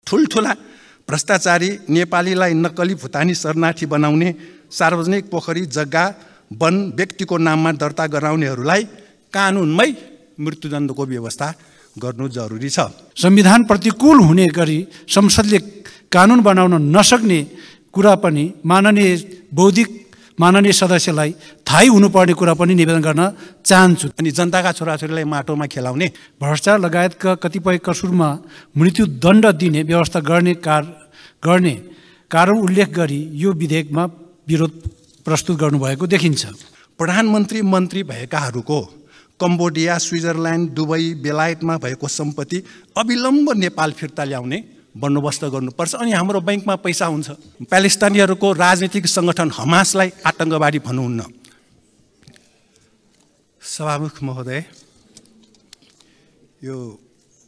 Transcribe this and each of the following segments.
ठुलठुला भ्रष्टाचारी नेपालीलाई नक्कली भुटानी शरणार्थी बनाउने, सार्वजनिक पोखरी जग्गा वन व्यक्तिको नाममा दर्ता गराउनेहरूलाई कानुनमै मृत्युदण्डको व्यवस्था गर्नु जरुरी छ। संविधान प्रतिकूल हुने गरी संसदले कानुन बनाउन नसक्ने कुरा पनि माननीय सदस्यलाई थाहै हुनुपर्ने कुरा पनि निवेदन गर्न चाहन्छु। अनि जनताका छोराछोरीलाई माटोमा खेलाउने, भ्रष्टाचार लगायतका कतिपय कसुरमा मृत्युदण्ड दिने व्यवस्था गर्ने कारण उल्लेख गरी यो विधेयकमा विरोध प्रस्तुत गर्नुभएको देखिन्छ। प्रधानमन्त्री मन्त्री भएकाहरूको कम्बोडिया, स्विजरल्यान्ड, दुबई, बेलायतमा भएको सम्पत्ति अविलम्ब नेपाल फिर्ता ल्याउने बन्दोबस्त गर्नुपर्छ। अनि हाम्रो बैंकमा पैसा हुन्छ। प्यालेस्टाइनीहरूको राजनीतिक सङ्गठन हमासलाई आतङ्कवादी भन्नुहुन्न। सभामुख महोदय, यो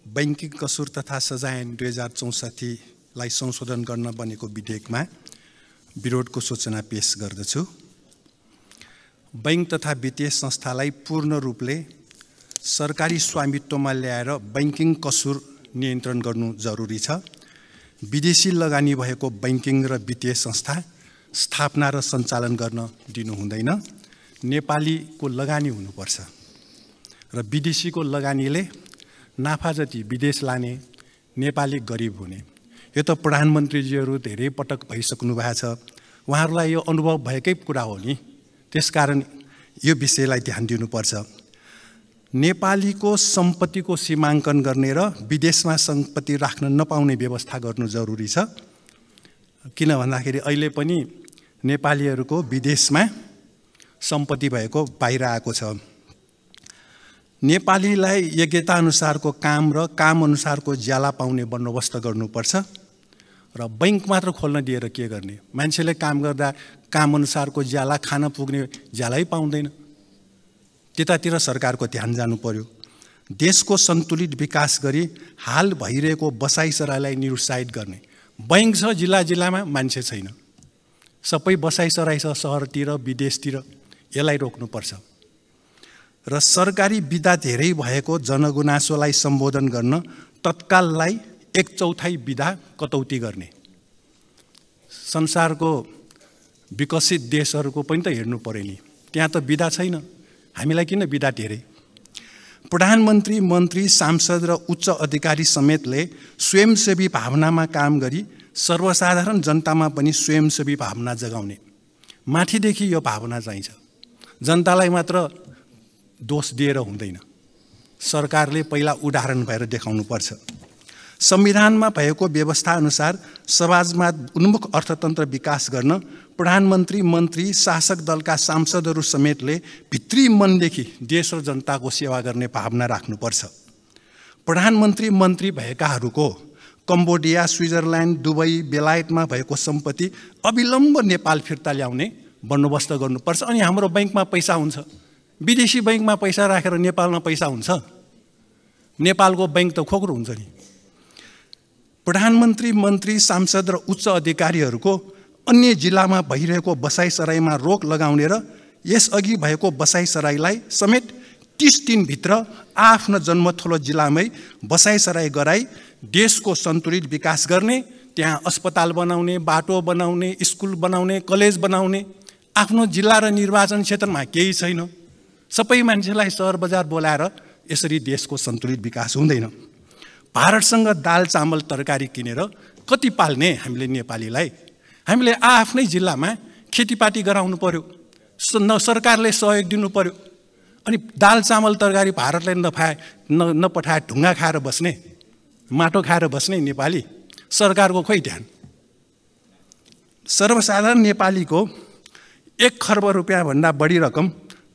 बैंकिङ कसुर तथा सजाय ऐन 2064लाई संशोधन गर्न बनेको विधेयकमा विरोधको सूचना पेश गर्दछु। बैंक तथा वित्तीय संस्थालाई पूर्ण रूपले सरकारी स्वामित्वमा ल्याएर बैंकिङ कसुर नियन्त्रण गर्नु जरुरी छ। विदेशी लगानी भएको बैंकिङ र वित्तीय संस्था स्थापना र सञ्चालन गर्न दिनु हुँदैन। नेपालीको लगानी हुनुपर्छ र विदेशीको लगानीले नाफा जति विदेश लाने, नेपाली गरिब हुने। यो त प्रधानमन्त्रीजीहरू धेरै पटक भइसक्नु भएको छ। उहाँहरूलाई यो अनुभव भएकै कुरा हो नि। त्यसकारण यो विषयलाई ध्यान दिनुपर्छ। नेपालीको सम्पत्तिको सीमाङ्कन गर्ने र विदेशमा सम्पत्ति राख्न नपाउने व्यवस्था गर्नु जरुरी छ। किन भन्दाखेरि अहिले पनि नेपालीहरूको विदेशमा सम्पत्ति भएको बाहिर आएको छ। नेपालीलाई योग्यता अनुसारको काम र काम अनुसारको ज्याला पाउने बन्दोबस्त गर्नुपर्छ र बैंक मात्र खोल्न दिएर के गर्ने? मान्छेले काम गर्दा काम अनुसारको ज्याला, खान पुग्ने ज्यालै पाउँदैन। त्यतातिर सरकारको ध्यान जानु पर्यो। देशको सन्तुलित विकास गरी हाल भइरहेको बसाइसराईलाई निरुत्साहित गर्ने। बैंक छ जिल्ला जिल्लामा, मान्छे छैन। सबै बसाइसराई छ सहरतिर, विदेशतिर। यसलाई रोक्नुपर्छ र सरकारी बिदा धेरै भएको जनगुनासोलाई सम्बोधन गर्न तत्काललाई 1/4 बिदा कटौती गर्ने। संसारको विकसित देशहरूको पनि त हेर्नु पर्यो नि। त्यहाँ त बिदा छैन, हामीलाई किन बिदा धेरै? प्रधानमन्त्री, मन्त्री, सांसद र उच्च अधिकारी समेतले स्वयंसेवी भावनामा काम गरी सर्वसाधारण जनतामा पनि स्वयंसेवी भावना जगाउने। माथिदेखि यो भावना चाहिन्छ। जनतालाई मात्र दोष दिएर हुँदैन। सरकारले पहिला उदाहरण भएर देखाउनुपर्छ। संविधानमा भएको व्यवस्था अनुसार समाजमा उन्मुख अर्थतन्त्र विकास गर्न प्रधानमन्त्री, मन्त्री, शासक दलका सांसदहरू समेतले भित्री मनदेखि देश र जनताको सेवा गर्ने भावना राख्नुपर्छ। प्रधानमन्त्री, मन्त्री भएकाहरूको कम्बोडिया, स्विजरल्यान्ड, दुबई, बेलायतमा भएको सम्पत्ति अविलम्ब नेपाल फिर्ता ल्याउने बन्दोबस्त गर्नुपर्छ। अनि हाम्रो बैंकमा पैसा हुन्छ। विदेशी बैंकमा पैसा राखेर नेपालमा पैसा हुन्छ? नेपालको बैंक त खोक्रो हुन्छ नि। प्रधानमन्त्री, मन्त्री, सांसद र उच्च अधिकारीहरूको अन्य जिल्लामा भइरहेको बसाइसराईमा रोक लगाउने र यसअघि भएको बसाइसराईलाई समेत 30 दिनभित्र आफ्नो जन्मथलो जिल्लामै बसाइसराई गराई देशको सन्तुलित विकास गर्ने, त्यहाँ अस्पताल बनाउने, बाटो बनाउने, स्कुल बनाउने, कलेज बनाउने। आफ्नो जिल्ला र निर्वाचन क्षेत्रमा केही छैन। सबै मान्छेलाई सहर बजार बोलाएर यसरी देशको सन्तुलित विकास हुँदैन। भारतसँग दाल, चामल, तरकारी किनेर कति पाल्ने हामीले नेपालीलाई? हामीले आफ्नै जिल्लामा खेतीपाती गराउनु पर्यो। सरकारले सहयोग दिनु पर्यो। अनि दाल, चामल, तरकारी भारतलाई नपठाए ढुङ्गा खाएर बस्ने, माटो खाएर बस्ने नेपाली? सरकारको खोइ ध्यान? सर्वसाधारण नेपालीको 1 खर्ब रुपियाँ भन्दा बढी रकम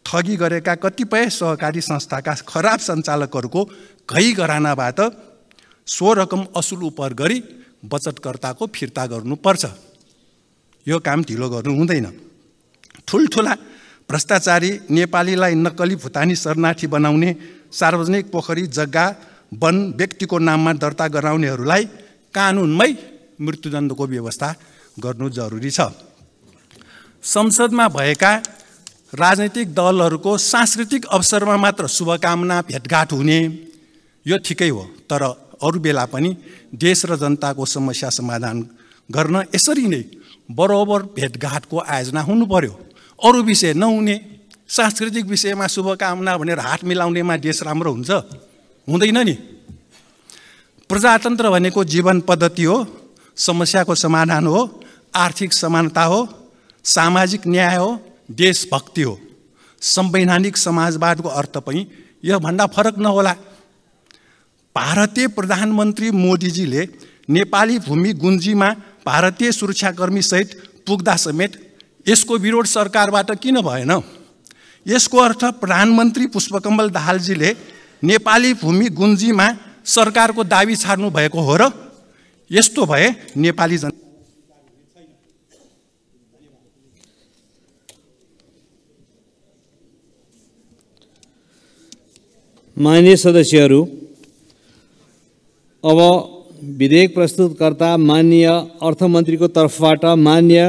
ठगी गरेका कतिपय सहकारी संस्थाका खराब सञ्चालकहरूको घै घरानाबाट सो रकम असुल उपर गरी बचतकर्ताको फिर्ता गर्नुपर्छ। यो काम ढिलो गर्नु हुँदैन। ठुलठुला भ्रष्टाचारी नेपालीलाई नक्कली भुटानी शरणार्थी बनाउने, सार्वजनिक पोखरी जग्गा वन व्यक्तिको नाममा दर्ता गराउनेहरूलाई कानुनमै मृत्युदण्डको व्यवस्था गर्नु जरुरी छ। संसदमा भएका राजनीतिक दलहरूको सांस्कृतिक अवसरमा मात्र शुभकामना भेटघाट हुने यो ठिकै हो, तर अरू बेला पनि देश र जनताको समस्या समाधान गर्न यसरी नै बराबर भेटघाटको आयोजना हुनु पर्यो। अरू विषय नहुने, सांस्कृतिक विषयमा शुभकामना भनेर हात मिलाउनेमा देश राम्रो हुन्छ? हुँदैन नि। प्रजातन्त्र भनेको जीवन पद्धति हो, समस्याको समाधान हो, आर्थिक समानता हो, सामाजिक न्याय हो, देशभक्ति हो। संवैधानिक समाजवादको अर्थ पनि योभन्दा फरक नहोला। भारतीय प्रधानमन्त्री मोदीजीले नेपाली भूमि गुन्जीमा भारतीय सुरक्षाकर्मी सहित पुग्दा समेत यसको विरोध सरकारबाट किन भएन? यसको अर्थ प्रधानमन्त्री पुष्पकमल दाहालजीले नेपाली भूमि गुन्जीमा सरकारको दाबी छाड्नु भएको हो र? यस्तो भए नेपाली जनता माननीय सदस्यहरू, अब विधेयक प्रस्तुतकर्ता माननीय अर्थमन्त्रीको तर्फबाट माननीय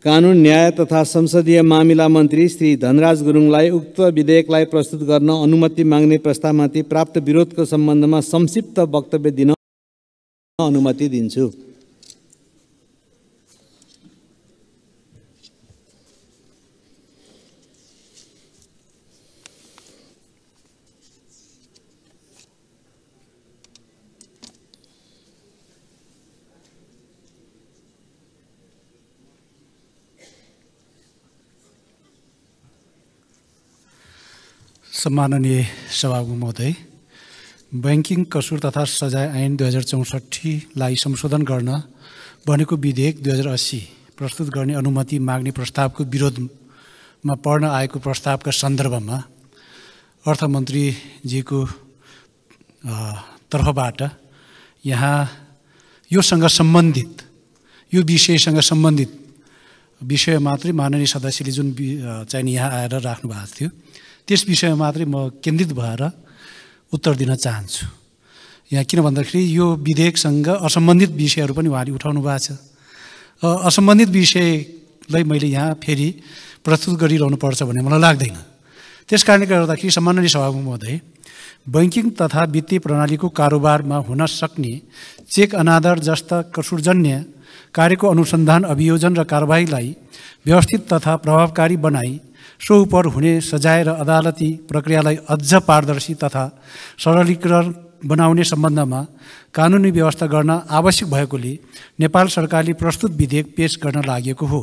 कानुन न्याय तथा संसदीय मामिला मन्त्री श्री धनराज गुरुङलाई उक्त विधेयकलाई प्रस्तुत गर्न अनुमति माग्ने प्रस्तावमाथि प्राप्त विरोधको सम्बन्धमा संक्षिप्त वक्तव्य दिन अनुमति दिन्छु। सम्माननीय सभामुख महोदय, बैंकिङ कसुर तथा सजाय ऐन 2064लाई संशोधन गर्न बनेको विधेयक 2080 प्रस्तुत गर्ने अनुमति माग्ने प्रस्तावको विरोधमा पढ्न आएको प्रस्तावका सन्दर्भमा अर्थमन्त्रीजीको तर्फबाट यहाँ योसँग सम्बन्धित, यो विषयसँग सम्बन्धित विषय मात्रै माननीय सदस्यले जुन चाहिँ यहाँ आएर राख्नु भएको थियो त्यस विषयमा मात्रै म केन्द्रित भएर उत्तर दिन चाहन्छु। यहाँ किन भन्दाखेरि यो विधेयकसँग असम्बन्धित विषयहरू पनि उहाँले उठाउनु भएको छ। असम्बन्धित विषयलाई मैले यहाँ फेरि प्रस्तुत गरिरहनु पर्छ भन्ने मलाई लाग्दैन। त्यस कारणले गर्दाखेरि सम्माननीय सभामुख महोदय, बैंकिङ तथा वित्तीय प्रणालीको कारोबारमा हुन सक्ने चेक अनादर जस्ता कसुरजन्य कार्यको अनुसन्धान, अभियोजन र कारबाहीलाई व्यवस्थित तथा प्रभावकारी बनाई सो उपर हुने सजाय र अदालती प्रक्रियालाई अझ पारदर्शी तथा सरलीकरण बनाउने सम्बन्धमा कानुनी व्यवस्था गर्न आवश्यक भएकोले नेपाल सरकारले प्रस्तुत विधेयक पेश गर्न लागेको हो।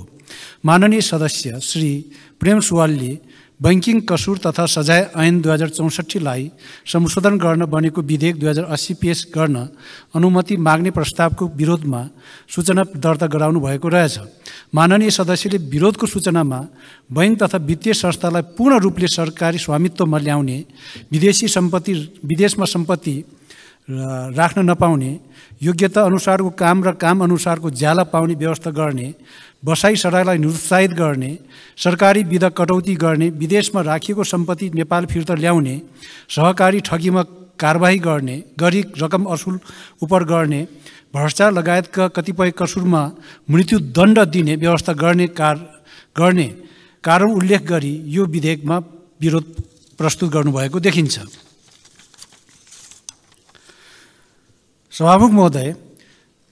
माननीय सदस्य श्री प्रेम सुवालले बैंकिङ कसुर तथा सजाय ऐन 2064लाई संशोधन गर्न बनेको विधेयक 2080 पेश गर्न अनुमति माग्ने प्रस्तावको विरोधमा सूचना दर्ता गराउनु भएको रहेछ। माननीय सदस्यले विरोधको सूचनामा बैंक तथा वित्तीय संस्थालाई पूर्ण रूपले सरकारी स्वामित्वमा ल्याउने, विदेशमा सम्पत्ति राख्न नपाउने, योग्यता अनुसारको काम र काम अनुसारको ज्याला पाउने व्यवस्था गर्ने, बसाई सराईलाई निरुत्साहित गर्ने, सरकारी विधा कटौती गर्ने, विदेशमा राखिएको सम्पत्ति नेपाल फिर्ता ल्याउने, सहकारी ठगीमा कारबाही गर्ने, गरी रकम असुल उपर गर्ने, भ्रष्टाचार लगायतका कतिपय कसुरमा मृत्युदण्ड दिने व्यवस्था गर्ने कारण उल्लेख गरी यो विधेयकमा विरोध प्रस्तुत गर्नुभएको देखिन्छ। सभामुख महोदय,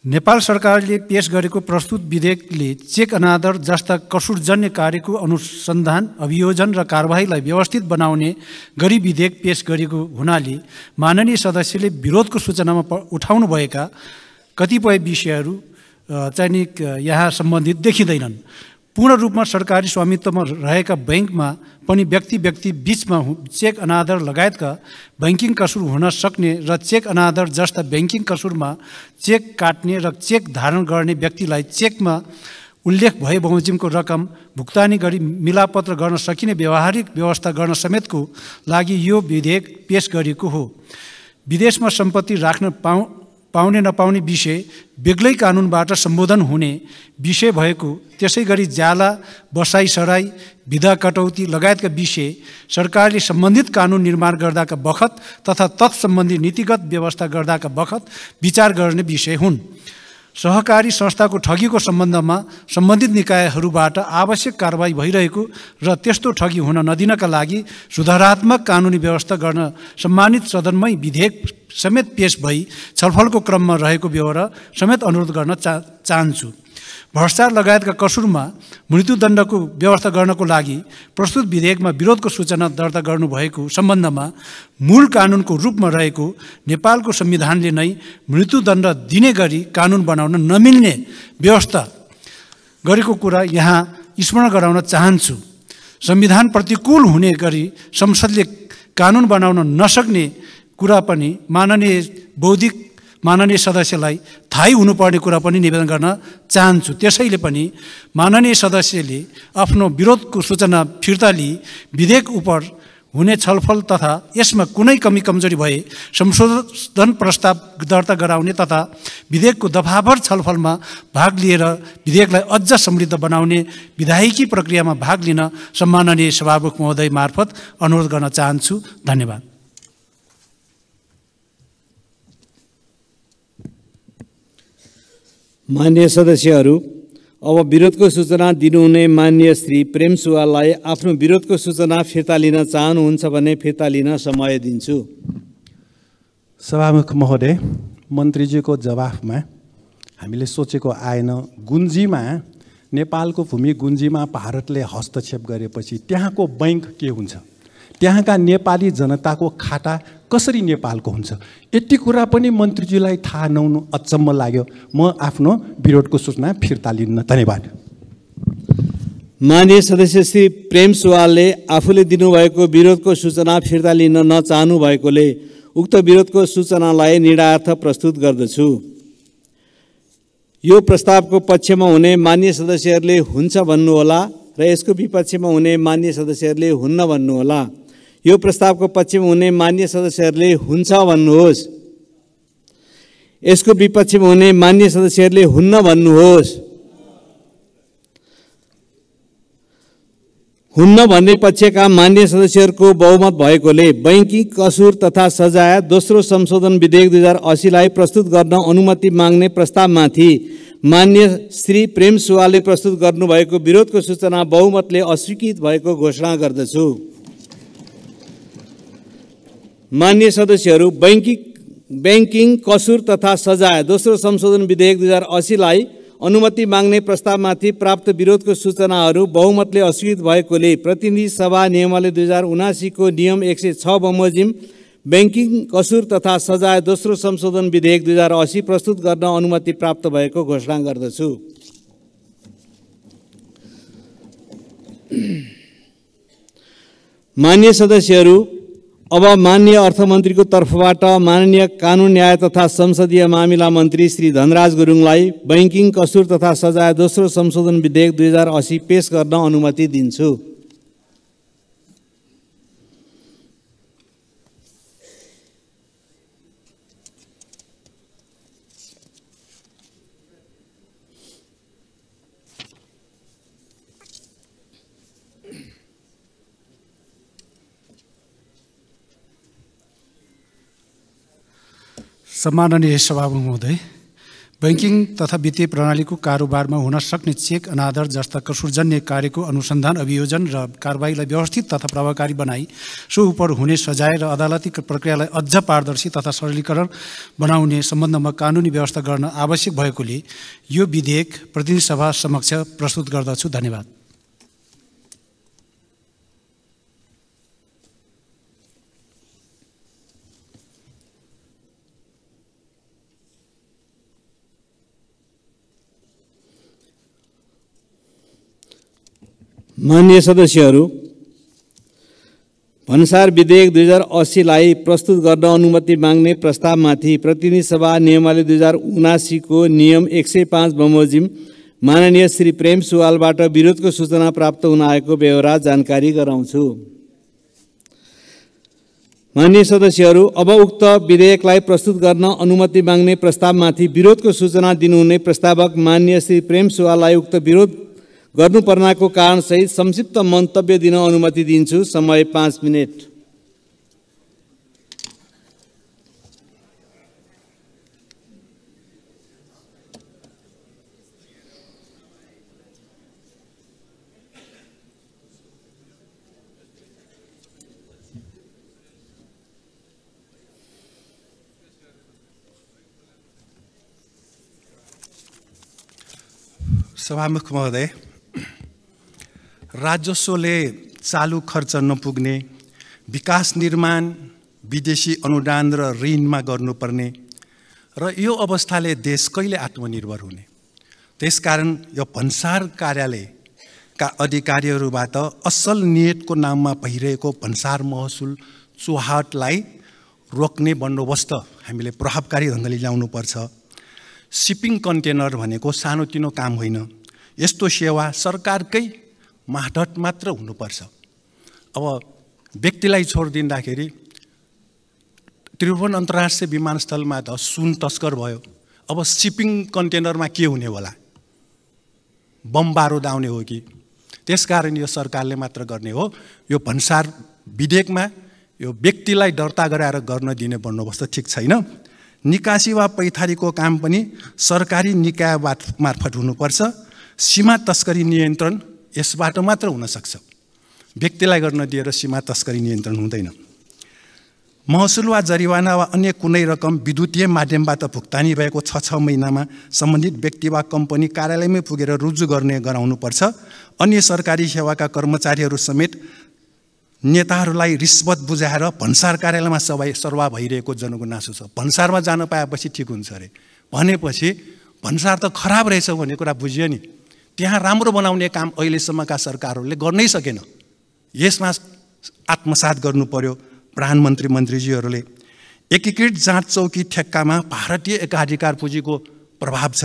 नेपाल सरकारले पेश गरेको प्रस्तुत विधेयकले चेक अनादर जस्ता कसुरजन्य कार्यको अनुसन्धान, अभियोजन र कारबाहीलाई व्यवस्थित बनाउने गरी विधेयक पेश गरेको हुनाले माननीय सदस्यले विरोधको सूचनामा उठाउनु भएका कतिपय विषयहरू चाहिँ यहाँ सम्बन्धित देखिँदैनन्। पूर्ण रूपमा सरकारी स्वामित्वमा रहेका बैंकमा पनि व्यक्ति बीचमा चेक अनादर लगायतका बैंकिङ कसुर हुन सक्ने र चेक अनादर जस्ता बैंकिङ कसुरमा चेक काट्ने र चेक धारण गर्ने व्यक्तिलाई चेकमा उल्लेख भए बमोजिमको रकम भुक्तानी गरी मिलापत्र गर्न सकिने व्यावहारिक व्यवस्था गर्न समेतको लागि यो विधेयक पेश गरिएको हो। विदेशमा सम्पत्ति राख्न पाउने नपाउने विषय बेग्लै कानुनबाट सम्बोधन हुने विषय भएको, त्यसै गरी ज्याला, बसाई सराई, विधा कटौती लगायतका विषय सरकारले सम्बन्धित कानुन निर्माण गर्दाका बखत तथा तत्सम्बन्धी नीतिगत व्यवस्था गर्दाका बखत विचार गर्ने विषय हुन्। सहकारी संस्थाको ठगीको सम्बन्धमा सम्बन्धित निकायहरूबाट आवश्यक कारबाही भइरहेको र त्यस्तो ठगी हुन नदिनका लागि सुधारात्मक कानुनी व्यवस्था गर्न सम्मानित सदनमै विधेयक समेत पेश भई छलफलको क्रममा रहेको बेहोरा समेत अनुरोध गर्न चाहन्छु। भ्रष्टाचार लगायतका कसुरमा मृत्युदण्डको व्यवस्था गर्नको लागि प्रस्तुत विधेयकमा विरोधको सूचना दर्ता गर्नुभएको सम्बन्धमा मूल कानुनको रूपमा रहेको नेपालको संविधानले नै मृत्युदण्ड दिने गरी कानुन बनाउन नमिल्ने व्यवस्था गरेको कुरा यहाँ स्मरण गराउन चाहन्छु। संविधान प्रतिकूल हुने गरी संसदले कानुन बनाउन नसक्ने कुरा पनि माननीय सदस्यलाई थाहै हुनुपर्ने कुरा पनि निवेदन गर्न चाहन्छु। त्यसैले पनि माननीय सदस्यले आफ्नो विरोधको सूचना फिर्ता लिई विधेयक उप हुने छलफल तथा यसमा कुनै कमी कमजोरी भए संशोधन प्रस्ताव दर्ता गराउने तथा विधेयकको दफाभर छलफलमा भाग लिएर विधेयकलाई अझ समृद्ध बनाउने विधायिकी प्रक्रियामा भाग लिन सम्माननीय सभामुख महोदय मार्फत अनुरोध गर्न चाहन्छु। धन्यवाद। मान्य सदस्यहरू, अब विरोधको सूचना दिनुहुने मान्य श्री प्रेम सुवाललाई आफ्नो विरोधको सूचना फिर्ता लिन चाहनुहुन्छ भने फिर्ता लिन समय दिन्छु। सभामुख महोदय, मन्त्रीजीको जवाफमा हामीले सोचेको आएन। गुन्जीमा, नेपालको भूमि गुन्जीमा भारतले हस्तक्षेप गरेपछि त्यहाँको बैंक के हुन्छ, त्यहाँका नेपाली जनताको खाता कसरी नेपालको हुन्छ, यति कुरा पनि मन्त्रीजीलाई थाहा नहुनु अचम्म लाग्यो। म आफ्नो विरोधको सूचना फिर्ता लिन्न। धन्यवाद। माननीय सदस्य श्री प्रेम सुवालले आफूले दिनुभएको विरोधको सूचना फिर्ता लिन नचाहनु भएकोले उक्त विरोधको सूचनालाई निरार्थ प्रस्तुत गर्दछु। यो प्रस्तावको पक्षमा हुने मान्य सदस्यहरूले हुन्छ भन्नुहोला र यसको विपक्षमा हुने मान्य सदस्यहरूले हुन्न भन्नुहोला। यो प्रस्तावको पक्षमा हुने मान्य सदस्यहरूले हुन्छ भन्नुहोस्। यसको विपक्षमा हुने मान्य सदस्यहरूले हुन्न भन्नुहोस्। हुन्न भन्ने पक्षका मान्य सदस्यहरूको बहुमत भएकोले बैंकिङ कसुर तथा सजाय दोस्रो संशोधन विधेयक 2080 लाई प्रस्तुत गर्न अनुमति माग्ने प्रस्तावमाथि मान्य श्री प्रेम सुवालले प्रस्तुत गर्नुभएको विरोधको सूचना बहुमतले अस्वीकृत भएको घोषणा गर्दछु। मान्य सदस्यहरू, बैंकिङ कसुर तथा सजाय दोस्रो संशोधन विधेयक 2080 लाई अनुमति माग्ने प्रस्तावमाथि प्राप्त विरोधको सूचनाहरू बहुमतले अस्वीकृत भएकोले प्रतिनिधि सभा नियमावली 2079 को नियम 106 बमोजिम बैंकिङ कसुर तथा सजाय दोस्रो संशोधन विधेयक 2080 प्रस्तुत गर्न अनुमति प्राप्त भएको घोषणा गर्दछु। मान्य सदस्यहरू, अब माननीय अर्थमन्त्रीको तर्फबाट माननीय कानुन न्याय तथा संसदीय मामिला मन्त्री श्री धनराज गुरुङलाई बैंकिङ कसुर तथा सजाय दोस्रो संशोधन विधेयक 2080 पेश गर्न अनुमति दिन्छु। सम्माननीय सभामुख महोदय, बैंकिङ तथा वित्तीय प्रणालीको कारोबारमा हुन सक्ने चेक अनादर जस्ता कसुरजन्य कार्यको अनुसन्धान, अभियोजन र कारबाहीलाई व्यवस्थित तथा प्रभावकारी बनाई सो उपर हुने सजाय र अदालती प्रक्रियालाई अझ पारदर्शी तथा सरलीकरण बनाउने सम्बन्धमा कानुनी व्यवस्था गर्न आवश्यक भएकोले यो विधेयक प्रतिनिधि सभा समक्ष प्रस्तुत गर्दछु। धन्यवाद। मान्य सदस्यहरू, भन्सार विधेयक 2080 लाई प्रस्तुत गर्न अनुमति माग्ने प्रस्तावमाथि प्रतिनिधि सभा नियमावली 2079 को नियम 105 बमोजिम माननीय श्री प्रेम सुवालबाट विरोधको सूचना प्राप्त हुन आएको बेहोरा जानकारी गराउँछु। मान्य सदस्यहरू, अब उक्त विधेयकलाई प्रस्तुत गर्न अनुमति माग्ने प्रस्तावमाथि विरोधको सूचना दिनुहुने प्रस्तावक मान्य श्री प्रेम सुवाललाई उक्त विरोध गर्नुपर्नाको कारणसहित संक्षिप्त मन्तव्य दिन अनुमति दिन्छु। समय 5 मिनेट। सभामुख महोदय, राजस्वले चालु खर्च नपुग्ने, विकास निर्माण विदेशी अनुदान र ऋणमा गर्नुपर्ने र यो अवस्थाले देश कहिले आत्मनिर्भर हुने? त्यसकारण यो भन्सार कार्यालयका अधिकारीहरूबाट असल नियतको नाममा भइरहेको भन्सार महसुल चुहाटलाई रोक्ने बन्दोबस्त हामीले प्रभावकारी ढङ्गले ल्याउनुपर्छ। सिपिङ कन्टेनर भनेको सानोतिनो काम होइन। यस्तो सेवा सरकारकै मार्फत मात्र हुनुपर्छ। अब व्यक्तिलाई छोडिदिँदाखेरि त्रिभुवन अन्तर्राष्ट्रिय विमानस्थलमा त सुन तस्कर भयो। अब सिपिङ कन्टेनरमा के हुने होला? बम बारुद आउने हो कि? त्यसकारण यो सरकारले मात्र गर्ने हो। यो भन्सार विधेयकमा यो व्यक्तिलाई दर्ता गराएर गर्न दिने बन्दोबस्त ठिक छैन। निकासी वा पैठारीको काम पनि सरकारी निकाय मार्फत हुनुपर्छ। सीमा तस्करी नियन्त्रण यसबाट मात्र हुन सक्छ। व्यक्तिलाई गर्न दिएर सीमा तस्करी नियन्त्रण हुँदैन। महसुल वा जरिवाना वा अन्य कुनै रकम विद्युतीय माध्यमबाट भुक्तानी भएको 6 महिनामा सम्बन्धित व्यक्ति वा कम्पनी कार्यालयमै पुगेर रुजु गर्नुपर्छ। अन्य सरकारी सेवाका कर्मचारीहरू समेत नेताहरूलाई रिश्वत बुझाएर भन्सार कार्यालयमा सरुवा भइरहेको जनगुनासो छ। भन्सारमा जान पाएपछि ठिक हुन्छ अरे भनेपछि भन्सार त खराब रहेछ भन्ने कुरा बुझियो नि। त्यहाँ राम्रो बनाउने काम अहिलेसम्मका सरकारहरूले गर्नै सकेन। यसमा आत्मसात गर्नु पर्यो प्रधानमन्त्री मन्त्रीजीहरूले। एकीकृत जाँच चौकी ठेक्कामा भारतीय एकाधिकार पुँजीको प्रभाव छ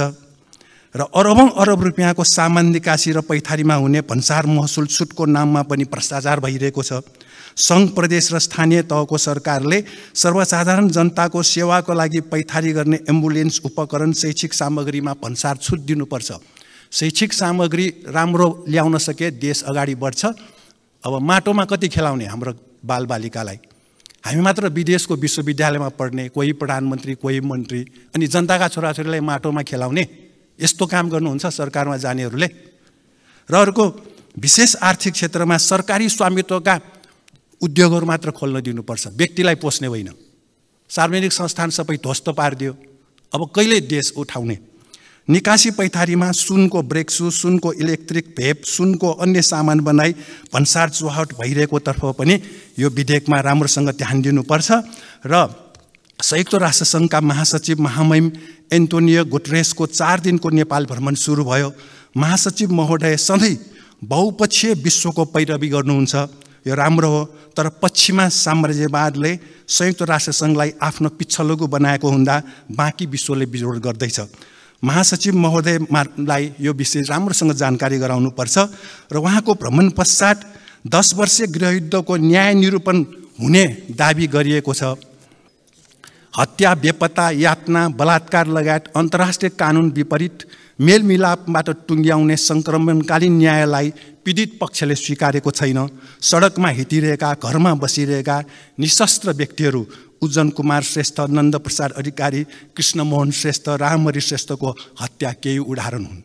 र अरबौं अरब रुपियाँको सामान निकासी र पैठारीमा हुने भन्सार महसुल छुटको नाममा पनि भ्रष्टाचार भइरहेको छ। सङ्घ प्रदेश र स्थानीय तहको सरकारले सर्वसाधारण जनताको सेवाको लागि पैठारी गर्ने एम्बुलेन्स उपकरण शैक्षिक सामग्रीमा भन्सार छुट दिनुपर्छ। शैक्षिक सामग्री राम्रो ल्याउन सके देश अगाडि बढ्छ। अब माटोमा कति खेलाउने हाम्रो बालबालिकालाई? हामी मात्र विदेशको विश्वविद्यालयमा पढ्ने, कोही प्रधानमन्त्री कोही मन्त्री, अनि जनताका छोराछोरीलाई माटोमा खेलाउने यस्तो काम गर्नुहुन्छ सरकारमा जानेहरूले। र अर्को विशेष आर्थिक क्षेत्रमा सरकारी स्वामित्वका उद्योगहरू मात्र खोल्न दिनुपर्छ, व्यक्तिलाई पोस्ने होइन। सार्वजनिक संस्थान सबै ध्वस्त पारिदियो। अब कहिले देश उठाउने? निकासी पैठारीमा सुनको ब्रेक्सु, सुनको इलेक्ट्रिक भेप, सुनको अन्य सामान बनाई भन्सार चुहाट भइरहेको तर्फ पनि यो विधेयकमा राम्रोसँग ध्यान दिनुपर्छ। र संयुक्त राष्ट्रसङ्घका महासचिव महामहिम एन्टोनियो गुटेरेसको 4 दिनको नेपाल भ्रमण सुरु भयो। महासचिव महोदय सधैँ बहुपक्षीय विश्वको पैरवी गर्नुहुन्छ, यो राम्रो हो। तर पश्चिमा साम्राज्यवादले संयुक्त राष्ट्रसङ्घलाई आफ्नो पिछलगु बनाएको हुँदा बाँकी विश्वले विरोध गर्दैछ। महासचिव महोदयलाई यो विषय राम्रोसँग जानकारी गराउनुपर्छ र उहाँको भ्रमण पश्चात 10 वर्षीय गृहयुद्धको न्याय निरूपण हुने दाबी गरिएको छ। हत्या, बेपत्ता, यातना, बलात्कार लगायत अन्तर्राष्ट्रिय कानुन विपरीत मेलमिलापबाट टुङ्ग्याउने सङ्क्रमणकालीन न्यायलाई पीडित पक्षले स्वीकारेको छैन। सडकमा हिँडिरहेका, घरमा बसिरहेका निशस्त्र व्यक्तिहरू उज्जन कुमार श्रेष्ठ, नन्दप्रसाद अधिकारी, कृष्णमोहन श्रेष्ठ, रामहरि श्रेष्ठको हत्या केही उदाहरण हुन्।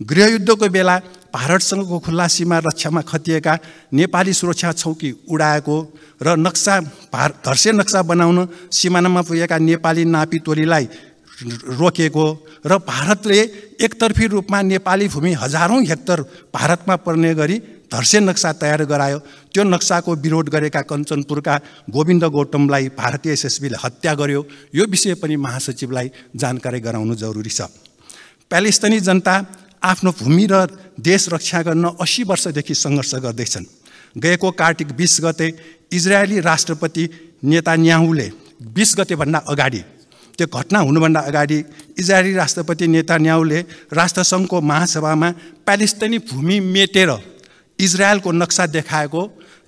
गृहयुद्धको बेला भारतसँगको खुल्ला सीमा रक्षामा खटिएका नेपाली सुरक्षा चौकी उडाएको र धर्से नक्सा बनाउन सिमानामा पुगेका नेपाली नापी टोलीलाई रोकेको र भारतले एकतर्फी रूपमा नेपाली भूमि हजारौं हेक्टर भारतमा पर्ने गरी धर्से नक्सा तयार गरायो। त्यो नक्साको विरोध गरेका कञ्चनपुरका गोविन्द गौतमलाई भारतीय एसएसबीले हत्या गर्यो। यो विषय पनि महासचिवलाई जानकारी गराउनु जरुरी छ। प्यालेस्टाइनी जनता आफ्नो भूमि र देश रक्षा गर्न 80 वर्षदेखि सङ्घर्ष गर्दैछन्। गएको कार्तिक 20 गते इजरायली राष्ट्रपति नेतान्याहुले 20 गतेभन्दा अगाडि, त्यो घटना हुनुभन्दा अगाडि इजरायली राष्ट्रपति नेतान्याहुले राष्ट्रसङ्घको महासभामा प्यालेस्टाइनी भूमि मेटेर इजरायलको नक्सा देखाएको,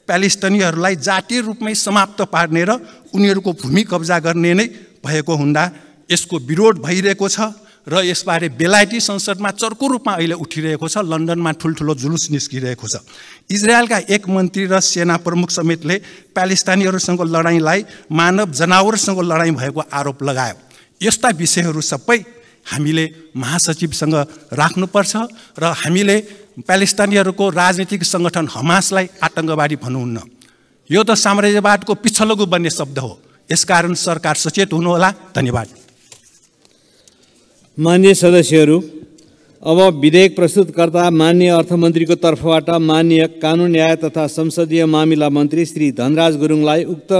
प्यालेस्टाइनीहरूलाई जातीय रूपमै समाप्त पार्ने र उनीहरूको भूमि कब्जा गर्ने नै भएको हुँदा यसको विरोध भइरहेको छ र यसबारे बेलायती संसदमा चर्को रूपमा अहिले उठिरहेको छ। लन्डनमा ठुल्ठुलो जुलुस निस्किरहेको छ। इजरायलका एक मन्त्री र सेना प्रमुख समेतले प्यालेस्टाइनीहरूसँग लडाईँलाई मानव जनावरसँग लडाईँ भएको आरोप लगायो। यस्ता विषयहरू सबै हामीले महासचिवसँग राख्नुपर्छ र हामीले प्यालेस्टाइनीहरूको राजनीतिक सङ्गठन हमासलाई आतङ्कवादी भन्नुहुन्न। यो त साम्राज्यवादको पिछलगु बन्ने शब्द हो। यसकारण सरकार सचेत हुनुहोला। धन्यवाद। मान्य सदस्यहरू, अब विधेयक प्रस्तुतकर्ता माननीय अर्थमन्त्रीको तर्फबाट माननीय कानुन न्याय तथा संसदीय मामिला मन्त्री श्री धनराज गुरुङलाई उक्त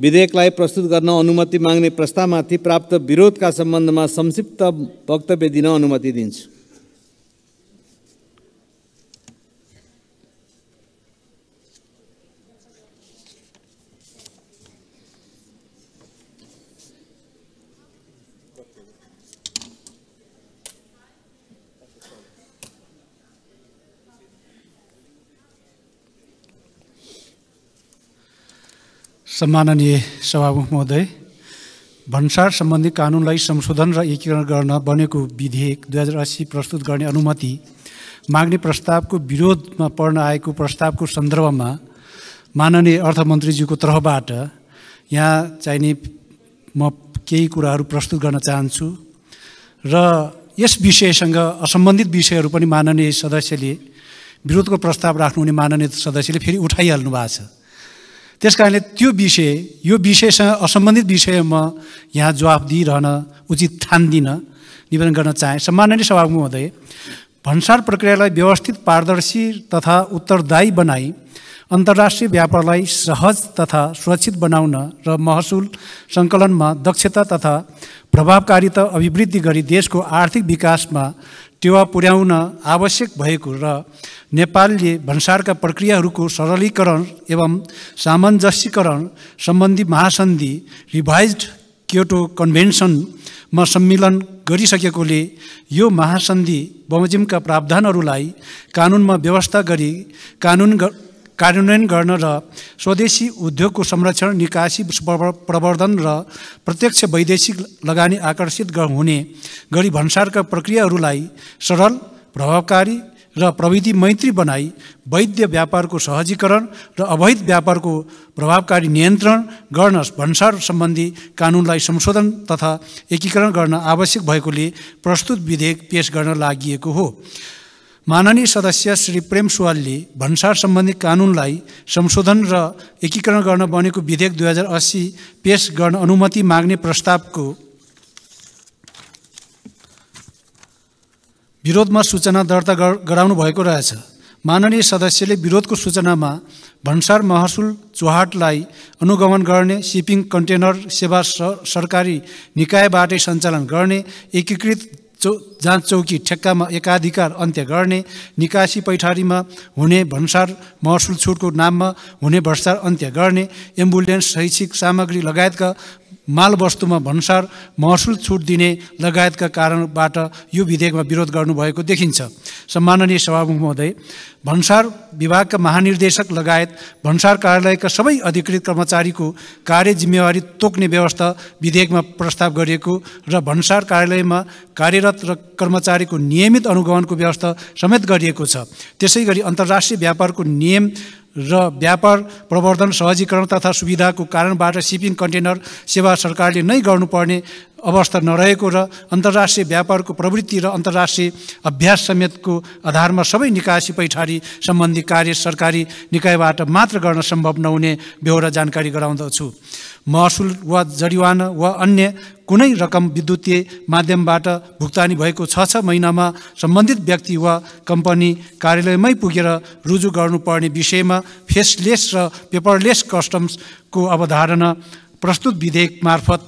विधेयकलाई प्रस्तुत गर्न अनुमति माग्ने प्रस्तावमाथि प्राप्त विरोधका सम्बन्धमा संक्षिप्त वक्तव्य दिन अनुमति दिन्छु। सम्माननीय सभामुख महोदय, भन्सार सम्बन्धी कानुनलाई संशोधन र एकीकरण गर्न बनेको विधेयक 2080 प्रस्तुत गर्ने अनुमति माग्ने प्रस्तावको विरोधमा पर्न आएको प्रस्तावको सन्दर्भमा माननीय अर्थमन्त्रीज्यूको तर्फबाट यहाँ चाहिने म केही कुराहरू प्रस्तुत गर्न चाहन्छु र यस विषयसँग असम्बन्धित विषयहरू पनि माननीय सदस्यले विरोधको प्रस्ताव राख्नुहुने माननीय सदस्यले फेरि उठाइहाल्नु भएको छ। त्यसकारणले त्यो विषय यो विषयसँग असम्बन्धित विषयमा यहाँ जवाफ दिइरहन उचित ठान्दिन निवेदन गर्न चाहे। सम्माननीय सभामुख महोदय, भन्सार प्रक्रियालाई व्यवस्थित, पारदर्शी तथा उत्तरदायी बनाई अन्तर्राष्ट्रिय व्यापारलाई सहज तथा सुरक्षित बनाउन र महसुल सङ्कलनमा दक्षता तथा प्रभावकारिता अभिवृद्धि गरी देशको आर्थिक विकासमा टेवा पुर्याउन आवश्यक भएको र नेपालले भन्सारका प्रक्रियाहरूको सरलीकरण एवं सामञ्जस्यकरण सम्बन्धी महासन्धि रिभाइज्ड क्योटो कन्भेन्सनमा सम्मिलन गरिसकेकोले यो महासन्धि बमोजिमका प्रावधानहरूलाई कानुनमा व्यवस्था गरी कार्यान्वयन गर्न र स्वदेशी उद्योगको संरक्षण, निकासी, प्रवर्धन र प्रत्यक्ष वैदेशिक लगानी आकर्षित हुने गरी भन्सारका प्रक्रियाहरूलाई सरल, प्रभावकारी र प्रविधि मैत्री बनाई वैध व्यापारको सहजीकरण र अवैध व्यापारको प्रभावकारी नियन्त्रण गर्न भन्सार सम्बन्धी कानुनलाई संशोधन तथा एकीकरण गर्न आवश्यक भएकोले प्रस्तुत विधेयक पेश गर्न लागि हो। माननीय सदस्य श्री प्रेम सुवालले भन्सार सम्बन्धी कानुनलाई संशोधन र एकीकरण गर्न बनेको विधेयक 2080 पेश गर्न अनुमति माग्ने प्रस्तावको विरोधमा सूचना दर्ता गराउनु भएको रहेछ। माननीय सदस्यले विरोधको सूचनामा भन्सार महसुल चौहाटलाई अनुगमन गर्ने, शिपिङ कन्टेनर सेवा सरकारी निकायबाटै सञ्चालन गर्ने, एकीकृत जाँच चौकी ठेक्कामा एकाधिकार अन्त्य गर्ने, निकासी पैठारीमा हुने भन्सार महसुल छुटको नाममा हुने भ्रष्टाचार अन्त्य गर्ने, एम्बुलेन्स, शैक्षिक सामग्री लगायतका माल वस्तुमा भन्सार महसुल छुट दिने लगायतका कारणबाट यो विधेयकमा विरोध गर्नुभएको देखिन्छ। सम्माननीय सभामुख महोदय, भन्सार विभागका महानिर्देशक लगायत भन्सार कार्यालयका सबै अधिकृत कर्मचारीको कार्य जिम्मेवारी तोक्ने व्यवस्था विधेयकमा प्रस्ताव गरिएको र भन्सार कार्यालयमा कार्यरत र कर्मचारीको नियमित अनुगमनको व्यवस्था समेत गरिएको छ। त्यसै गरी अन्तर्राष्ट्रिय व्यापारको नियम र व्यापार प्रवर्धन, सहजीकरण तथा सुविधाको कारणबाट शिपिङ कन्टेनर सेवा सरकारले नै गर्नुपर्ने अवस्था नरहेको र अन्तर्राष्ट्रिय व्यापारको प्रवृत्ति र अन्तर्राष्ट्रिय अभ्यास समेतको आधारमा सबै निकासी पैठारी सम्बन्धी कार्य सरकारी निकायबाट मात्र गर्न सम्भव नहुने बेहोरा जानकारी गराउँदछु। महसुल वा जरिवाना वा अन्य कुनै रकम विद्युतीय माध्यमबाट भुक्तानी भएको 6 महिनामा सम्बन्धित व्यक्ति वा कम्पनी कार्यालयमै पुगेर रुजु गर्नुपर्ने विषयमा फेसलेस र पेपरलेस कस्टम्सको अवधारणा प्रस्तुत विधेयक मार्फत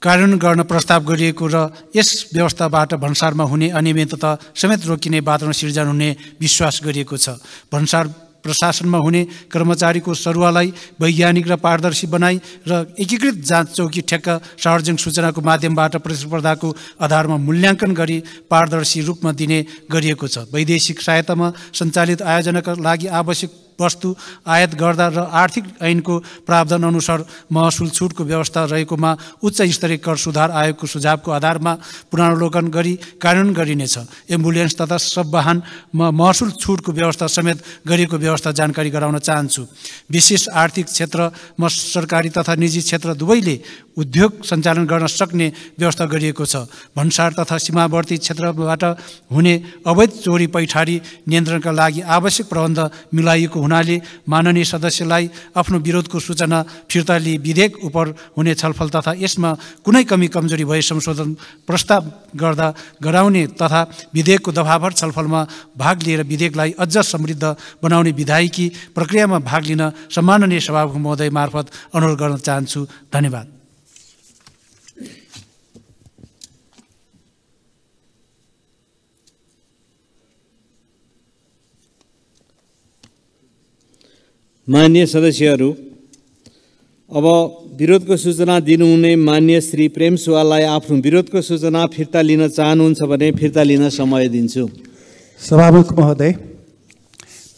कार्यान्वयन गर्न प्रस्ताव गरिएको र यस व्यवस्थाबाट भन्सारमा हुने अनियमितता समेत रोकिने वातावरण सिर्जना हुने विश्वास गरिएको छ। भन्सार प्रशासनमा हुने कर्मचारीको सरुवालाई वैज्ञानिक र पारदर्शी बनाई र एकीकृत जाँच चौकी ठेक्का सार्वजनिक सूचनाको माध्यमबाट प्रतिस्पर्धाको आधारमा मूल्याङ्कन गरी पारदर्शी रूपमा दिने गरिएको छ। वैदेशिक सहायतामा सञ्चालित आयोजनाका लागि आवश्यक वस्तु आयात गर्दा र आर्थिक ऐनको प्रावधान अनुसार महसुल छुटको व्यवस्था रहेकोमा उच्च स्तरीय कर सुधार आयोगको सुझावको आधारमा पुनरावलोकन गरी कार्यान्वयन गरिनेछ। एम्बुलेन्स तथा सब वाहनमा महसुल छुटको व्यवस्था समेत गरिएको व्यवस्था जानकारी गराउन चाहन्छु। विशेष आर्थिक क्षेत्रमा सरकारी तथा निजी क्षेत्र दुवैले उद्योग सञ्चालन गर्न सक्ने व्यवस्था गरिएको छ। भन्सार तथा सीमावर्ती क्षेत्रबाट हुने अवैध चोरी पैठारी नियन्त्रणका लागि आवश्यक प्रबन्ध मिलाइएको हुनाले माननीय सदस्यलाई आफ्नो विरोधको सूचना फिर्ता लिई विधेयक उप हुने छलफल तथा यसमा कुनै कमी कमजोरी भए संशोधन प्रस्ताव गर्दा गराउने तथा विधेयकको दफाभर छलफलमा भाग लिएर विधेयकलाई अझ समृद्ध बनाउने विधायकी प्रक्रियामा भाग लिन सम्माननीय सभामुख महोदय मार्फत अनुरोध गर्न चाहन्छु। धन्यवाद। माननीय सदस्यहरू, अब विरोधको सूचना दिनुहुने माननीय श्री प्रेम सुवाललाई आफ्नो विरोधको सूचना फिर्ता लिन चाहनुहुन्छ भने फिर्ता लिन समय दिन्छु। सभामुख महोदय,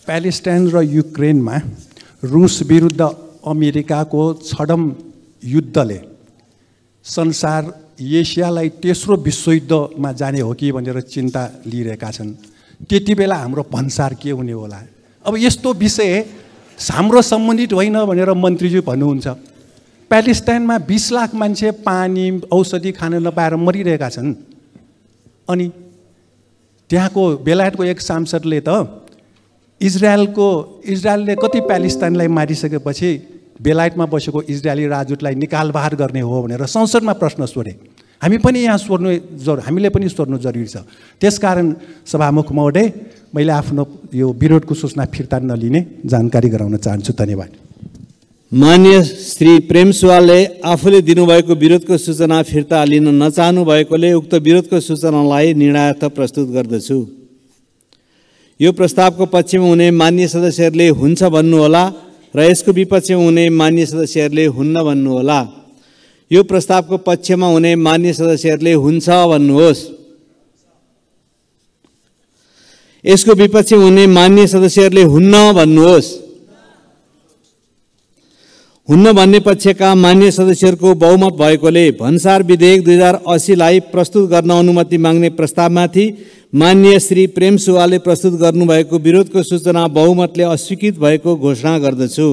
प्यालेस्टाइन र युक्रेनमा रुस विरुद्ध अमेरिकाको छडम युद्धले संसार एसियालाई तेस्रो विश्वयुद्धमा जाने हो कि भनेर चिन्ता लिइरहेका छन्। त्यति बेला हाम्रो भन्सार के हुने होला? अब यस्तो विषय हाम्रो सम्बन्धित होइन भनेर मन्त्रीज्यू भन्नुहुन्छ। प्यालेस्टाइनमा 20 लाख मान्छे पानी औषधि खान नपाएर मरिरहेका छन्। अनि त्यहाँको बेलायतको एक सांसदले त इजरायलले कति प्यालेस्टाइनलाई मारिसकेपछि बेलायतमा बसेको इजरायली राजदूतलाई निकाल बाहर गर्ने हो भनेर संसदमा प्रश्न सोधे। हामी पनि यहाँ हामीले पनि सोध्नु जरुरी छ। त्यसकारण सभामुख महोदय, मैले आफ्नो यो विरोधको सूचना फिर्ता नलिने जानकारी गराउन चाहन्छु। धन्यवाद। माननीय श्री प्रेम सुवालले आफूले दिनुभएको विरोधको सूचना फिर्ता लिन नचाहनु भएकोले उक्त विरोधको सूचनालाई निर्णयार्थ प्रस्तुत गर्दछु। यो प्रस्तावको पक्षमा हुने माननीय सदस्यहरूले हुन्छ भन्नुहोला र यसको विपक्षमा हुने माननीय सदस्यहरूले हुन्न भन्नुहोला। यो प्रस्तावको पक्षमा हुने माननीय सदस्यहरूले हुन्छ भन्नुहोस्। यसको विपक्षमा हुने माननीय सदस्यहरूले हुन्न भन्नुहोस्। हुन्न भन्ने पक्षका माननीय सदस्यहरूको बहुमत भएकोले भन्सार विधेयक 2080 लाई प्रस्तुत गर्न अनुमति माग्ने प्रस्तावमाथि माननीय श्री प्रेम सुवालले प्रस्तुत गर्नुभएको विरोधको सूचना बहुमतले अस्वीकृत भएको घोषणा गर्दछु।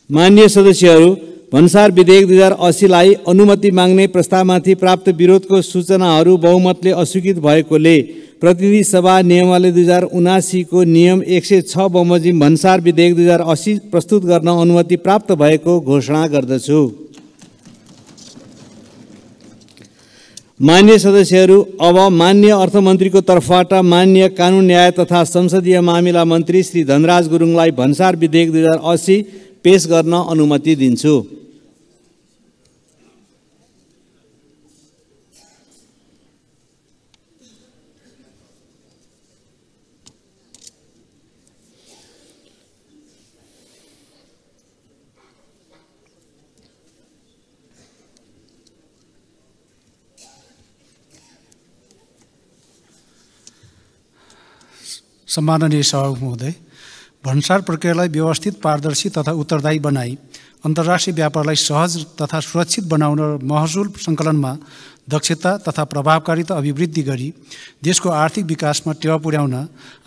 माननीय सदस्यहरू, भन्सार विधेयक 2080 लाई अनुमति माग्ने प्रस्तावमाथि प्राप्त विरोधको सूचनाहरू बहुमतले अस्वीकृत भएकोले प्रतिनिधि सभा नियमावली 2079 को नियम 106 बमोजिम भन्सार विधेयक 2080 प्रस्तुत गर्न अनुमति प्राप्त भएको घोषणा गर्दछु। माननीय सदस्यहरू, अब माननीय अर्थमन्त्रीको तर्फबाट माननीय कानुन न्याय तथा संसदीय मामिला मन्त्री श्री धनराज गुरुङलाई भन्सार विधेयक 2080 पेश गर्न अनुमति दिन्छु। सम्माननीय सभामुख महोदय, भन्सार प्रक्रियालाई व्यवस्थित, पारदर्शी तथा उत्तरदायी बनाई अन्तर्राष्ट्रिय व्यापारलाई सहज तथा सुरक्षित बनाउन र महसुल सङ्कलनमा दक्षता तथा प्रभावकारिता अभिवृद्धि गरी देशको आर्थिक विकासमा टेवा पुर्याउन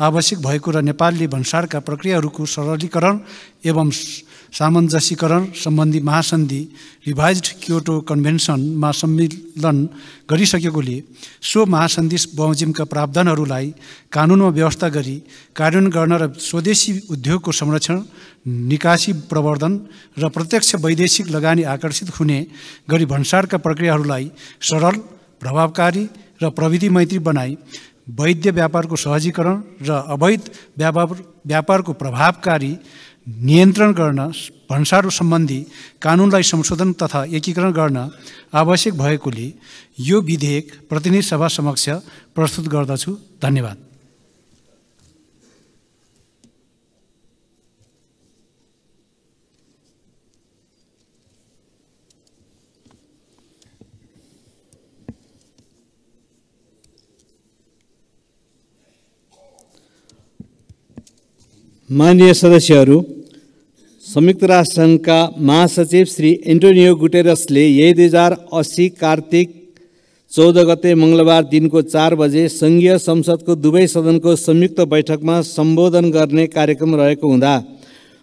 आवश्यक भएको र नेपालले भन्सारका प्रक्रियाहरूको सरलीकरण एवं सामञ्जस्यीकरण सम्बन्धी महासन्धि रिभाइज्ड क्योटो कन्भेन्सनमा सम्मिलन गरिसकेकोले सो महासन्धि बमोजिमका प्रावधानहरूलाई कानुनमा व्यवस्था गरी कार्यान्वयन गर्न र स्वदेशी उद्योगको संरक्षण, निकासी प्रवर्धन र प्रत्यक्ष वैदेशिक लगानी आकर्षित हुने गरी भन्सारका प्रक्रियाहरूलाई सरल, प्रभावकारी र प्रविधि मैत्री बनाई वैध व्यापारको सहजीकरण र अवैध व्यापारको प्रभावकारी नियन्त्रण गर्न भन्सार सम्बन्धी कानुनलाई संशोधन तथा एकीकरण गर्न आवश्यक भएकोले यो विधेयक प्रतिनिधि सभा समक्ष प्रस्तुत गर्दछु। धन्यवाद। माननीय सदस्यहरू, संयुक्त राष्ट्र संघका महासचिव श्री एन्टोनियो गुटेरसले यही 2080 कार्तिक 14 गते मङ्गलबार दिनको 4 बजे सङ्घीय संसदको दुवै सदनको संयुक्त बैठकमा सम्बोधन गर्ने कार्यक्रम रहेको हुँदा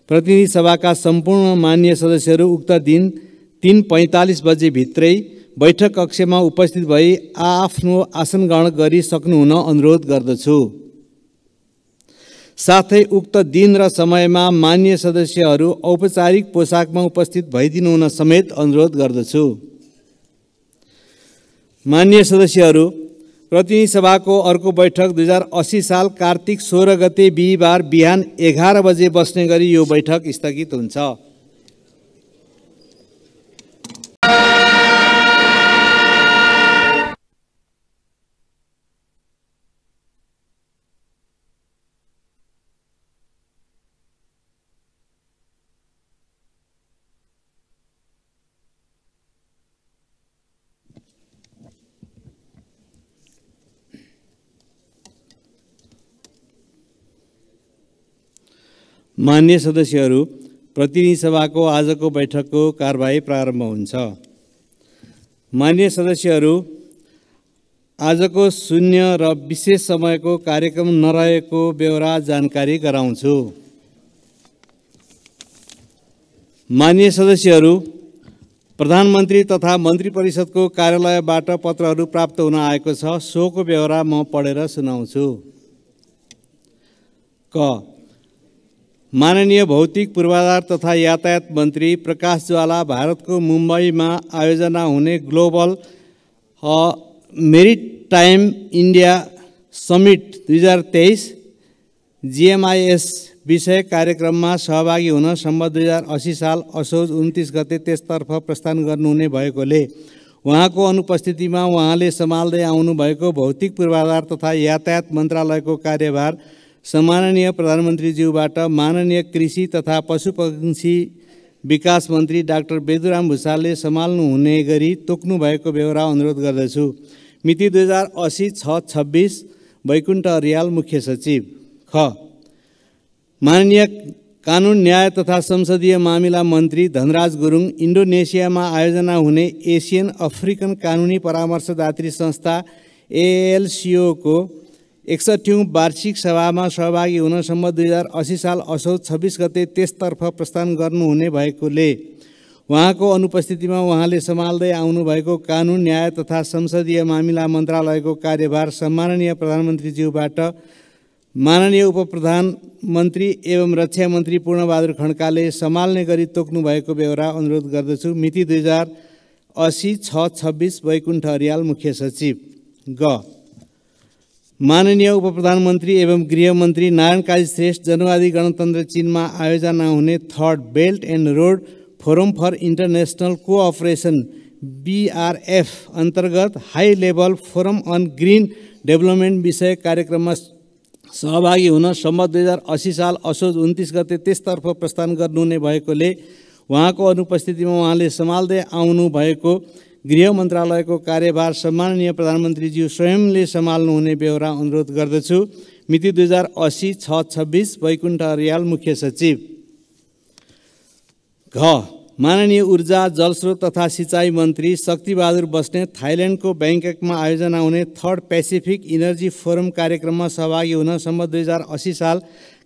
प्रतिनिधि सभाका सम्पूर्ण माननीय सदस्यहरू उक्त दिन 3:45 बजे भित्रै बैठक कक्षमा उपस्थित भई आफ्नो आसन ग्रहण गरी सक्नुहुन अनुरोध गर्दछु। साथै उक्त दिन र समयमा माननीय सदस्यहरू औपचारिक पोसाकमा उपस्थित भइदिनु हुन समेत अनुरोध गर्दछु। माननीय सदस्यहरू, प्रतिनिधि सभाको अर्को बैठक 2080 साल कार्तिक 16 गते बिहिबार बिहान 11 बजे बस्ने गरी यो बैठक स्थगित हुन्छ। माननीय सदस्यहरू, प्रतिनिधि सभाको आजको बैठकको कारबाही प्रारम्भ हुन्छ। माननीय सदस्यहरू, आजको शून्य र विशेष समयको कार्यक्रम नरहेको बेहोरा जानकारी गराउँछु। माननीय सदस्यहरू, प्रधानमन्त्री तथा मन्त्री परिषदको कार्यालयबाट पत्रहरू प्राप्त हुन आएको छ। सोको बेहोरा म पढेर सुनाउँछु। क माननीय भौतिक पूर्वाधार तथा यातायात मन्त्री प्रकाश ज्वाला भारतको मुम्बईमा आयोजना हुने global maritime India summit 2023 GMIS विषय कार्यक्रममा सहभागी हुन सम्बन्ध 2080 साल असोज 29 गते त्यसतर्फ प्रस्थान गर्नुहुने भएकोले उहाँको अनुपस्थितिमा उहाँले सम्हाल्दै आउनुभएको भौतिक पूर्वाधार तथा यातायात मन्त्रालयको कार्यभार सम्माननीय प्रधानमन्त्रीज्यूबाट माननीय कृषि तथा पशुपक्षी विकास मन्त्री डाक्टर बेदुराम भुषालले सम्हाल्नु हुने गरी तोक्नु भएको बेहोरा अनुरोध गर्दछु। मिति 2080-6-26 वैकुण्ठ अर्याल मुख्य सचिव। ख माननीय कानुन न्याय तथा संसदीय मामिला मन्त्री धनराज गुरुङ इन्डोनेसियामा आयोजना हुने एसियन अफ्रिकन कानुनी परामर्शदात्री संस्था ALCO को 61औं वार्षिक सभामा सहभागी हुन सम्बन्ध 2080 साल असोज 26 गते त्यसतर्फ प्रस्थान गर्नुहुने भएकोले उहाँको अनुपस्थितिमा उहाँले सम्हाल्दै आउनुभएको कानुन न्याय तथा संसदीय मामिला मन्त्रालयको कार्यभार सम्माननीय प्रधानमन्त्रीज्यूबाट माननीय उपप्रधानमन्त्री एवं रक्षा मन्त्री पूर्णबहादुर खड्काले सम्हाल्ने गरी तोक्नु भएको बेहोरा अनुरोध गर्दछु। मिति 2080-6-26 वैकुण्ठ अर्याल मुख्य सचिव। ग माननीय उपप्रधानमन्त्री एवं गृहमन्त्री नारायण काजी श्रेष्ठ जनवादी गणतन्त्र चीनमा आयोजना हुने third belt and road forum for international cooperation BRF अन्तर्गत high level forum on green development विषय कार्यक्रममा सहभागी हुन सम्बन्ध 2080 साल असोज 29 गते त्यसतर्फ प्रस्थान गर्नुहुने भएकोले उहाँको अनुपस्थितिमा उहाँले सम्हाल्दै आउनु भएको गृह मन्त्रालयको कार्यभार सम्माननीय प्रधानमन्त्रीज्यू स्वयंले सम्हाल्नुहुने बेहोरा अनुरोध गर्दछु। मिति 2080-6-26 वैकुण्ठ अर्याल मुख्य सचिव। घ माननीय ऊर्जा जलस्रोत तथा सिँचाइ मन्त्री शक्तिबहादुर बस्नेत थाइल्यान्डको ब्याङ्ककमा आयोजना हुने थर्ड पेसिफिक इनर्जी फोरम कार्यक्रममा सहभागी हुन सम्बन्ध 2080 साल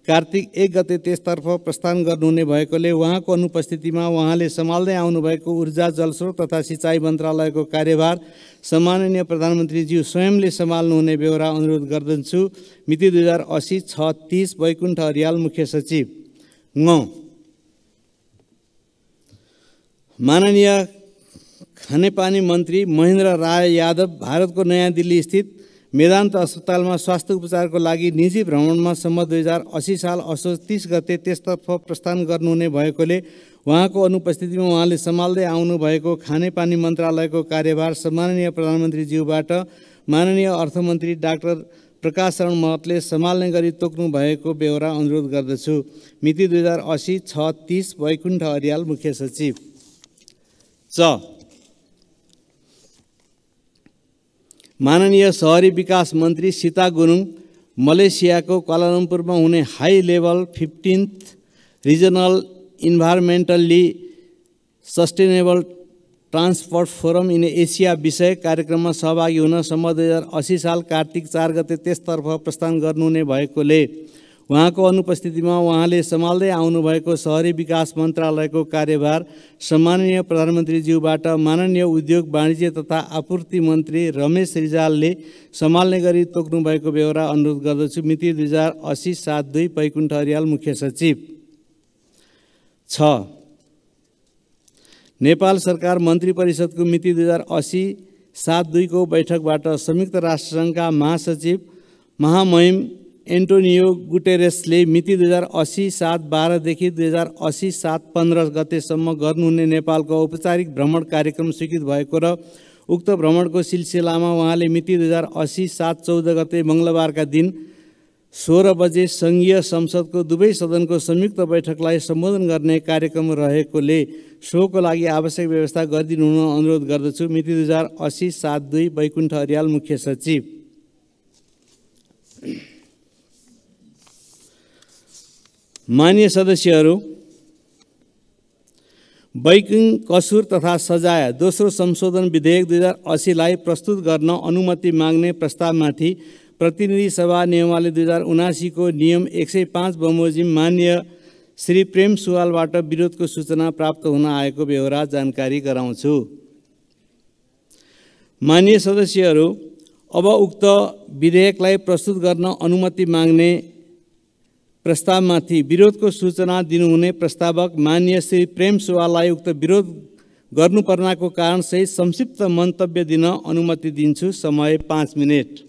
कार्तिक 1 गते त्यसतर्फ प्रस्थान गर्नुहुने भएकोले उहाँको अनुपस्थितिमा उहाँले सम्हाल्दै आउनुभएको ऊर्जा जलस्रोत तथा सिँचाइ मन्त्रालयको कार्यभार सम्माननीय प्रधानमन्त्रीज्यू स्वयंले सम्हाल्नुहुने बेहोरा अनुरोध गर्दछु। मिति 2080-6-30 वैकुण्ठ अर्याल मुख्य सचिव। ङ माननीय खानेपानी मन्त्री महेन्द्र राय यादव भारतको नयाँ दिल्ली स्थित मेदान्त अस्पतालमा स्वास्थ्य उपचारको लागि निजी भ्रमणमा सम्बन्ध 2080 साल असोज 30 गते त्यसतर्फ प्रस्थान गर्नुहुने भएकोले उहाँको अनुपस्थितिमा उहाँले सम्हाल्दै आउनुभएको खानेपानी मन्त्रालयको कार्यभार सम्माननीय प्रधानमन्त्रीज्यूबाट माननीय अर्थमन्त्री डाक्टर प्रकाश शरण महतले सम्हाल्ने गरी तोक्नु भएको बेहोरा अनुरोध गर्दछु। मिति 2080-6-30 वैकुण्ठ अर्याल मुख्य सचिव। च माननीय शहरी विकास मन्त्री सीता गुरुङ मलेसियाको क्वालालम्पुरमा हुने high level 15th regional environmentally sustainable transport forum in Asia विषय कार्यक्रममा सहभागी हुन सम्बन्ध 2080 साल कार्तिक 4 गते त्यसतर्फ प्रस्थान गर्नुहुने भएकोले उहाँको अनुपस्थितिमा उहाँले सम्हाल्दै आउनुभएको शहरी विकास मन्त्रालयको कार्यभार सम्माननीय प्रधानमन्त्रीज्यूबाट माननीय उद्योग वाणिज्य तथा आपूर्ति मन्त्री रमेश रिजालले सम्हाल्ने गरी तोक्नुभएको बेहोरा अनुरोध गर्दछु। मिति 2080-72 बैकुण्ठ अर्याल मुख्य सचिव। 6. नेपाल सरकार मन्त्री परिषदको मिति 2080-72 को बैठकबाट संयुक्त राष्ट्रसङ्घका महासचिव महामहिम एन्टोनियो गुटेरेसले मिति 2080-7-12 देखि 2080-7-15 गतेसम्म गर्नुहुने नेपालको औपचारिक भ्रमण कार्यक्रम स्वीकृत भएको र उक्त भ्रमणको सिलसिलामा उहाँले मिति 2080-7-14 गते मङ्गलबारका दिन 16 बजे सङ्घीय संसदको दुवै सदनको संयुक्त बैठकलाई सम्बोधन गर्ने कार्यक्रम रहेकोले सोको लागि आवश्यक व्यवस्था गरिदिनु हुन अनुरोध गर्दछु। मिति 2080-72 बैकुण्ठ अर्याल मुख्य सचिव। मान्य सदस्यहरू, बैंकिङ कसुर तथा सजाय दोस्रो संशोधन विधेयक 2080 लाई प्रस्तुत गर्न अनुमति माग्ने प्रस्तावमाथि प्रतिनिधि सभा नियमावली 2079 को नियम 105 बमोजिम मान्य श्री प्रेम सुवालबाट विरोधको सूचना प्राप्त हुन आएको बेहोरा जानकारी गराउँछु। मान्य सदस्यहरू, अब उक्त विधेयकलाई प्रस्तुत गर्न अनुमति माग्ने प्रस्तावमाथि विरोधको सूचना दिनुहुने प्रस्तावक मान्य श्री प्रेम सुवाललाई उक्त विरोध गर्नुपर्नाको कारणसहित संक्षिप्त मन्तव्य दिन अनुमति दिन्छु। समय 5 मिनेट।